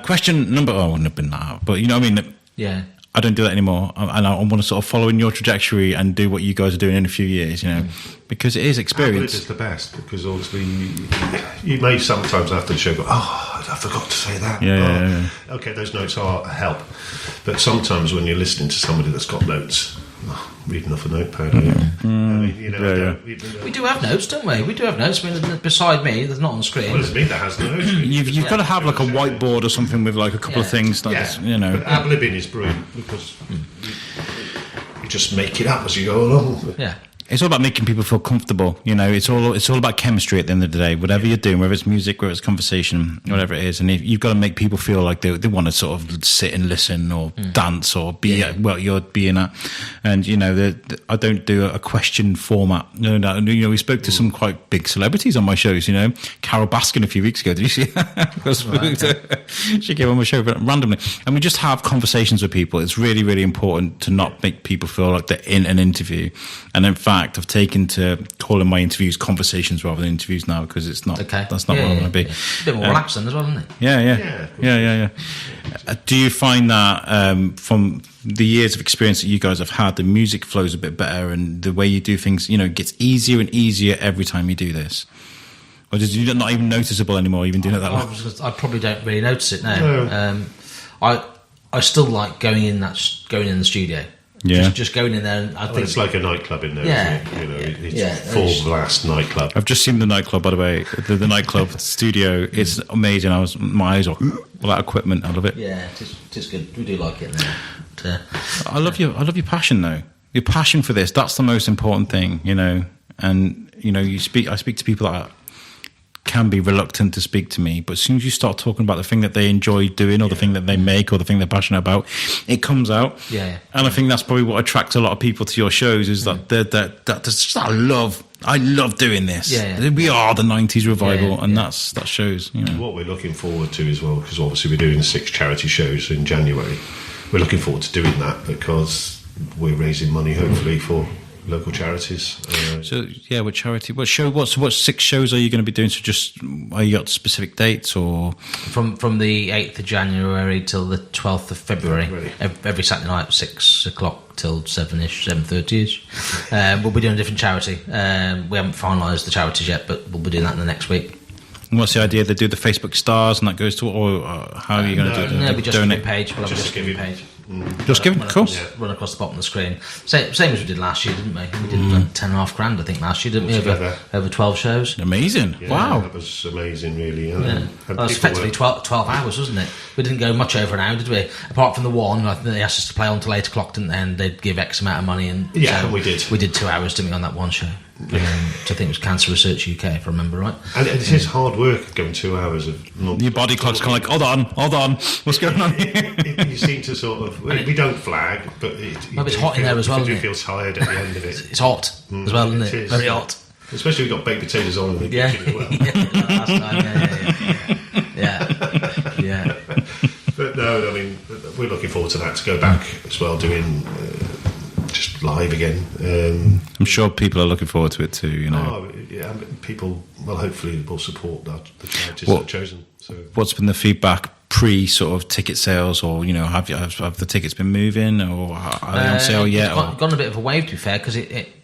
question number... Oh, I wouldn't have been that. But you know what I mean? Yeah. I don't do that anymore. And I want to sort of follow in your trajectory and do what you guys are doing in a few years, because it is experience. It is the best, because obviously you may sometimes after the show go, I forgot to say that. Yeah. Okay, those notes are a help. But sometimes when you're listening to somebody that's got notes... reading off a notepad. We do have notes, don't we? We do have notes. I mean, beside me, there's not on the screen. Well, it's me that has notes. You've got to have like a whiteboard or something with like a couple of things. Like this, But ad-libbing is brilliant, because you just make it up as you go along. Yeah. It's all about making people feel comfortable. It's all about chemistry at the end of the day. Whatever you're doing, whether it's music, whether it's conversation, whatever it is, and you've got to make people feel like they want to sort of sit and listen or dance or be at what you're being at. And I don't do a question format. No. We spoke to some quite big celebrities on my shows. Carol Baskin a few weeks ago. Did you see that? She came on my show randomly, and we just have conversations with people. It's really, really important to not make people feel like they're in an interview. And in fact, I've taken to calling my interviews conversations rather than interviews now, because it's not. Okay. That's not what I want to be. Yeah. A bit more relaxing as well, isn't it? Yeah. Do you find that from the years of experience that you guys have had, the music flows a bit better and the way you do things, gets easier and easier every time you do this? Or is it not even noticeable anymore? You've been doing it that long. I probably don't really notice it now. No. I still like going in the studio. Yeah, just going in there. And I think it's like a nightclub in there. Yeah, isn't it? It's full blast nightclub. I've just seen the nightclub, by the way. The nightclub studio. It's amazing. My eyes are all that equipment. I love it. Yeah, it is good. We do like it now. I love your passion though. Your passion for this. That's the most important thing. And I speak to people that can be reluctant to speak to me, but as soon as you start talking about the thing that they enjoy doing or the thing that they make or the thing they're passionate about, it comes out. Yeah. And I think that's probably what attracts a lot of people to your shows is that I love doing this. Yeah. We are the 90s revival, and that shows. What we're looking forward to as well, because obviously we're doing 6 charity shows in January. We're looking forward to doing that because we're raising money hopefully for local charities. What charity? What 6 shows are you going to be doing? So are you got specific dates or from the 8th of January till the 12th of February. Every Saturday night, 6 o'clock till 7ish, 7:30ish. We'll be doing a different charity. We haven't finalised the charities yet, but we'll be doing that in the next week. And what's the idea? They do the Facebook stars, and that goes to, or how are you going to do it? No, we just give a page. We'll have a giving page. Just giving, cool. Run across the bottom of the screen. Same as we did last year, didn't we? We did $10.5 grand, I think, last year, didn't we? Over 12 shows. Amazing! Yeah, wow, that was amazing, really. Well, it was effectively 12 hours, wasn't it? We didn't go much over an hour, did we? Apart from the one, I think they asked us to play on till 8 o'clock, didn't they? And they'd give X amount of money, and so we did. We did 2 hours, didn't we, on that one show? Which I think it was Cancer Research UK, if I remember right. And it is hard work going 2 hours of. Your body clock's kind of like, hold on, what's going on here? You seem to sort of. We don't flag, but it's hot in there as well. You do feel tired at the end of it. It's hot as well, isn't it? Very hot. Especially we've got baked potatoes on in the kitchen as well. Yeah. But no, I mean, we're looking forward to that, to go back as well, doing just live again. I'm sure people are looking forward to it too, People, well, hopefully will support the charities that are chosen. So, what's been the feedback pre sort of ticket sales, or have the tickets been moving, or are they on sale yet? It's gone a bit of a wave, to be fair, because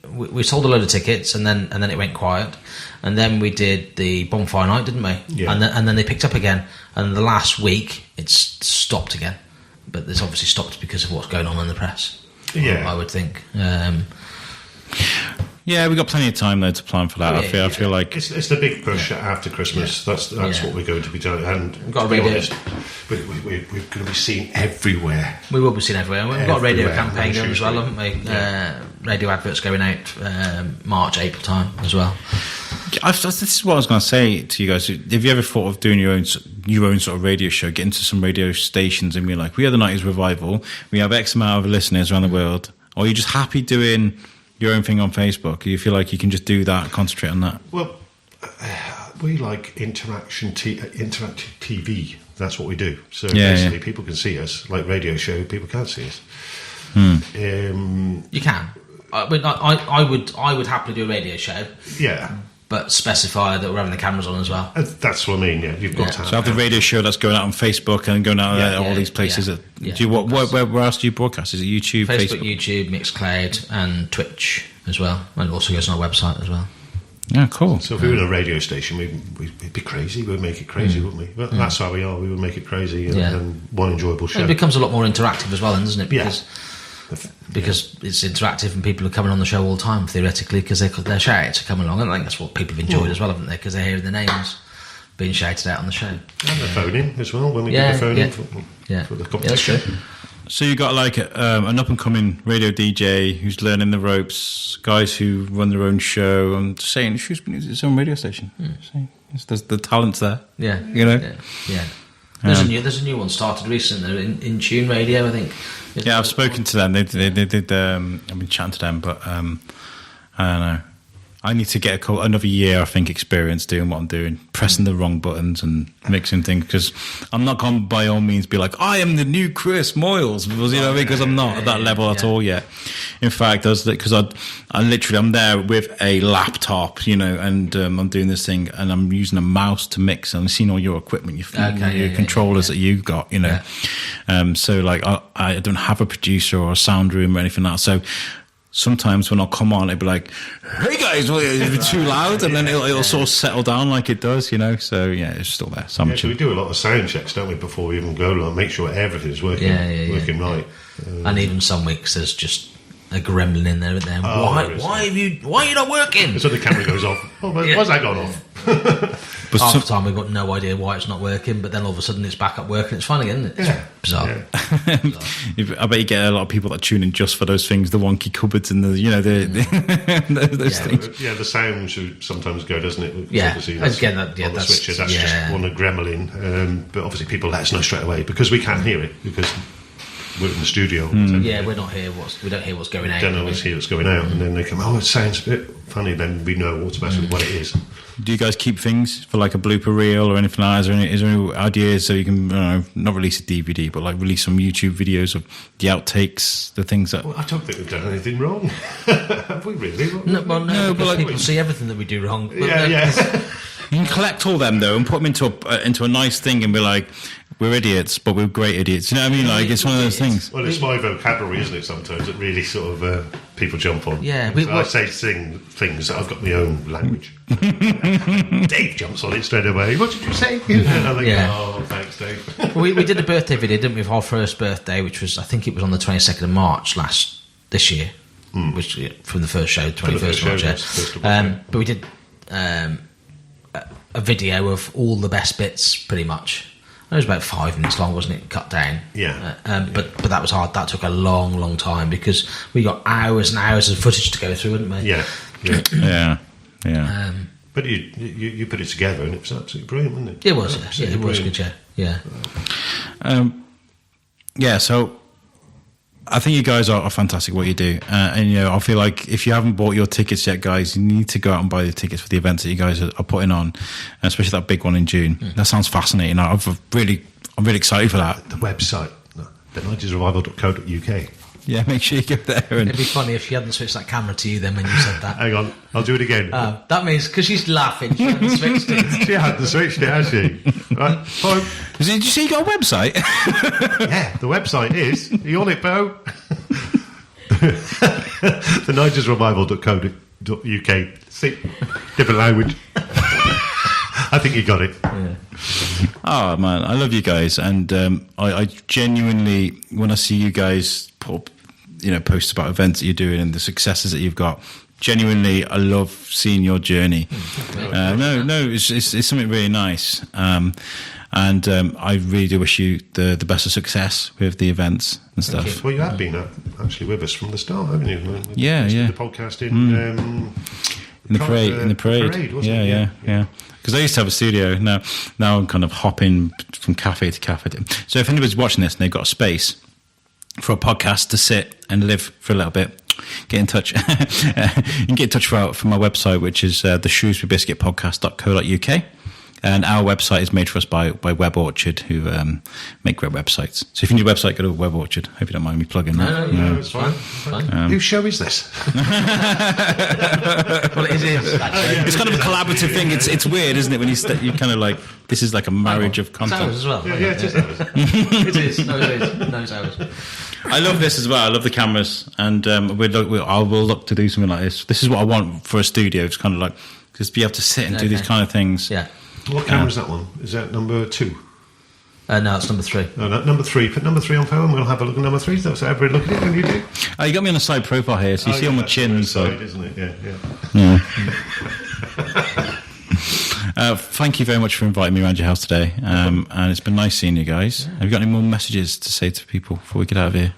we sold a load of tickets and then it went quiet, and then we did the bonfire night, didn't we? Yeah. And then they picked up again, and the last week it's stopped again, but it's obviously stopped because of what's going on in the press. I would think. Yeah, we've got plenty of time though to plan for that. I feel like it's the big push after Christmas. That's what we're going to be doing. And we've got to be honest, we're going to be seen everywhere. We will be seen everywhere. We've got a radio campaign going as well, haven't we? Radio adverts going out March, April time as well. This is what I was going to say to you guys. Have you ever thought of doing your own sort of radio show, get into some radio stations and be like, we are the 90's revival, we have X amount of listeners around the world, or are you just happy doing your own thing on Facebook? You feel like you can just do that, concentrate on that? Well, we like interactive TV. That's what we do. So basically, people can see us. Like radio show, people can't see us. You can. I would happily do a radio show. Yeah. But specify that we're having the cameras on as well. That's what I mean. Yeah, you've got to have the radio show that's going out on Facebook and going out all these places. Where else do you broadcast? Is it YouTube, Facebook, YouTube, Mixcloud, and Twitch as well, and it also goes on our website as well. Yeah, cool. So if we were in a radio station, we'd be crazy. We'd make it crazy, wouldn't we? But that's how we are. We would make it crazy and one enjoyable show. And it becomes a lot more interactive as well, then, doesn't it? Because it's interactive and people are coming on the show all the time, theoretically, because they're shouted to come along. And I think that's what people have enjoyed as well, haven't they? Because they're hearing their names being shouted out on the show. And the phone in as well, when we get the phone in for the competition. Yeah, that's true. So you got like an up-and-coming radio DJ who's learning the ropes, guys who run their own show, and saying Shrewsbury needs its own radio station. There's the talent's there. Yeah. Yeah. There's a new one started recently, in Tune Radio, I think. I've spoken to them. They did. I've been chatting to them, but I don't know. I need to get another year, I think, experience doing what I'm doing, pressing the wrong buttons and mixing things, because I'm not going to by all means be like, I am the new Chris Moyles, because I'm not at that level at all yet. In fact, because I'm there with a laptop, and I'm doing this thing, and I'm using a mouse to mix, and I've seen all your equipment, your controllers that you've got, so like I don't have a producer or a sound room or anything like that, so sometimes when I'll come on, it'll be like, hey guys, it's too loud, and then it'll sort of settle down like it does, so yeah, it's still there. So we do a lot of sound checks, don't we, before we even go, like, make sure everything's working right. And even some weeks there's just a gremlin in there, isn't there? Why are you not working? So the camera goes off. Why's that gone off? But half the time we've got no idea why it's not working, but then all of a sudden it's back up working. It's fine again, isn't it? Yeah. It's bizarre. Yeah. I bet you get a lot of people that tune in just for those things, the wonky cupboards and those things. Yeah, the sound should sometimes go, doesn't it? Yeah, obviously that's switcher. That's just one of gremlin. But obviously people let us know straight away, because we can't hear it, because we're in the studio. Yeah, we're not here. We don't hear what's going out. Don't always hear what's going out, and then they come, it sounds a bit funny. Then we know automatically what it is. Do you guys keep things for like a blooper reel or anything like that? Is there any ideas so you can not release a DVD, but like release some YouTube videos of the outtakes, the things that? Well, I don't think we've done anything wrong. Have we really? No, but like, people see everything that we do wrong. Yeah. You can collect all them though and put them into a nice thing and be like, we're idiots, but we're great idiots. You know what I mean? Like, it's one of those things. Well, it's my vocabulary, isn't it? Sometimes it really sort of people jump on. Yeah, I say things that I've got my own language. Dave jumps on it straight away. What did you say? And I think, oh, thanks, Dave. we did a birthday video, didn't we, for our first birthday, which was, I think it was on the 22nd of March this year, which from the first show, 21st of March. But we did a video of all the best bits, pretty much. It was about 5 minutes long, wasn't it? Cut down. Yeah. But that was hard. That took a long, long time, because we got hours and hours of footage to go through, didn't we? Yeah. But you put it together, and it was absolutely brilliant, wasn't it? It was. It was good. Yeah. So I think you guys are fantastic what you do, and I feel like if you haven't bought your tickets yet, guys, you need to go out and buy the tickets for the events that you guys are putting on, especially that big one in June. That sounds fascinating. I'm really excited for that. The website, the90'srevival.co.uk. Yeah, make sure you go there. And it'd be funny if she hadn't switched that camera to you then when you said that. Hang on, I'll do it again. That means, because she's laughing, she hadn't switched it. She hadn't switched it, has she? Right, fine. Did you say you got a website? Yeah, the website is. Are you on it, Bo? The 90'srevival.co.uk. See, different language. I think you got it. Yeah. Oh man, I love you guys, and I genuinely, when I see you guys put up, posts about events that you're doing and the successes that you've got, genuinely, I love seeing your journey. It's something really nice, and I really do wish you the best of success with the events and stuff. Well, you have been actually with us from the start, haven't you? Yeah. The podcast in the parade, wasn't it? Yeah. Because I used to have a studio. Now I'm kind of hopping from cafe to cafe. So if anybody's watching this and they've got a space for a podcast to sit and live for a little bit, get in touch. You can get in touch from my website, which is the Shrewsbury Biscuit podcast.co.uk. And our website is made for us by Web Orchard, who make great websites. So if you need a website, go to Web Orchard. Hope you don't mind me plugging that. No, it's fine. Whose show is this? Well, it is. It's kind of a collaborative thing. It's weird, isn't it? When you kind of like, this is like a marriage of content. It's ours as well. Yeah, it is ours. It is. No, it is. No, it's ours. I love this as well. I love the cameras, and I will look to do something like this. This is what I want for a studio. It's kind of like just be able to sit and do these kind of things. Yeah. What camera is that one? Is that number 2? No, it's number 3. No, number 3. Put number 3 on phone. We'll have a look at number 3. So everybody look at it when you do. You got me on the side profile here, so you see on my chin. Side, isn't it? Yeah. Thank you very much for inviting me around your house today, and it's been nice seeing you guys. Have you got any more messages to say to people before we get out of here?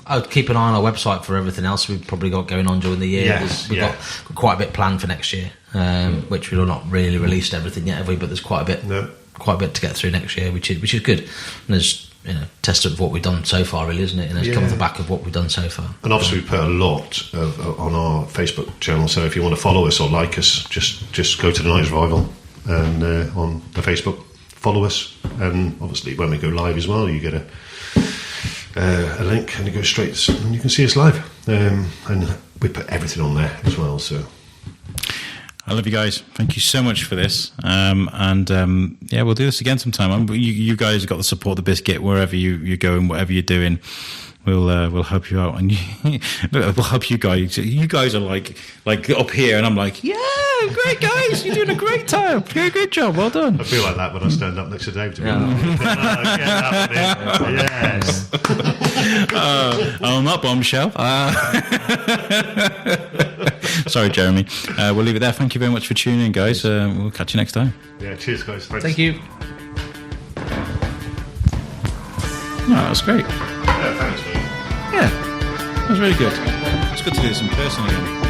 I would keep an eye on our website for everything else we've probably got going on during the year. Yes, we've got quite a bit planned for next year, which we've not really released everything yet, have we? But there's quite a bit to get through next year, which is good. And there's testament of what we've done so far, really, isn't it? It's come off the back of what we've done so far. And obviously we put a lot on our Facebook channel, so if you want to follow us or like us, just go to the 90's Revival and on the Facebook, follow us, and obviously when we go live as well, you get a link and you go straight and you can see us live, and we put everything on there as well. So I love you guys. Thank you so much for this. We'll do this again sometime. You guys have got the support of the Biscuit wherever you go and whatever you're doing. We'll help you out, and we'll help you guys. You guys are like up here, and I'm like, yeah, great guys, you're doing a great time. Great job, well done. I feel like that when I stand up next to Dave. To be honest, yes. On that bombshell. Sorry, Jeremy. We'll leave it there. Thank you very much for tuning in, guys. We'll catch you next time. Yeah, cheers, guys. Thanks. Thank you. That was great. Yeah, thanks, mate. Yeah, that was really good. It's good to do this in person again.